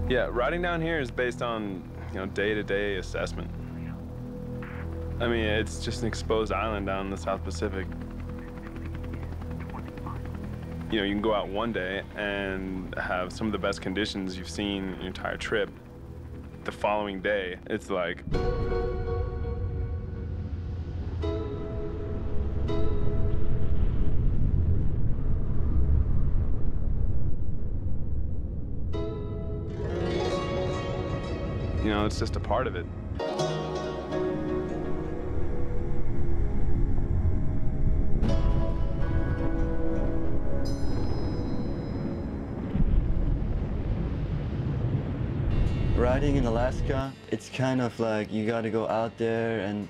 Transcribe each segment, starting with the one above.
Yeah, riding down here is based on, day-to-day assessment. I mean, it's just an exposed island down in the South Pacific. You can go out one day and have some of the best conditions you've seen your entire trip. The following day, it's like, it's just a part of it. Riding in Alaska, it's kind of like you gotta go out there and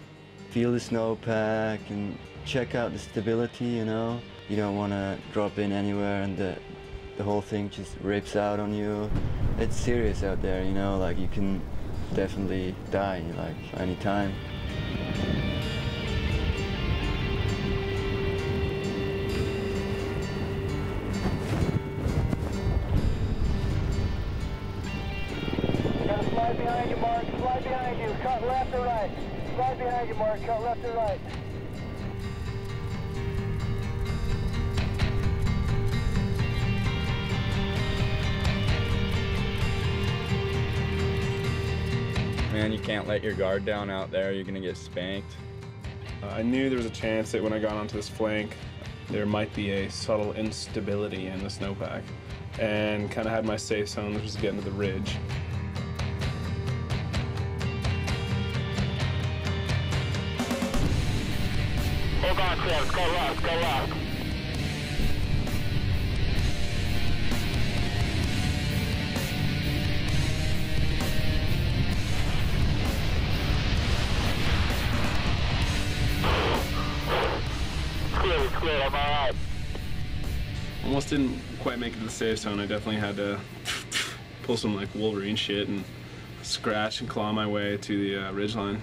feel the snowpack and check out the stability, You don't want to drop in anywhere and the whole thing just rips out on you. It's serious out there, like you can definitely die, like anytime. Slide behind you, Mark. Slide behind you. Cut left or right. Slide behind you, Mark. Cut left or right. Man, you can't let your guard down out there. You're gonna get spanked. I knew there was a chance that when I got onto this flank, there might be a subtle instability in the snowpack, and kind of had my safe zone, which was getting to the ridge. Hold on, Chris. Go left. Go left. It's clear. I'm all right. Almost didn't quite make it to the safe zone. I definitely had to pull some Wolverine shit and scratch and claw my way to the ridgeline.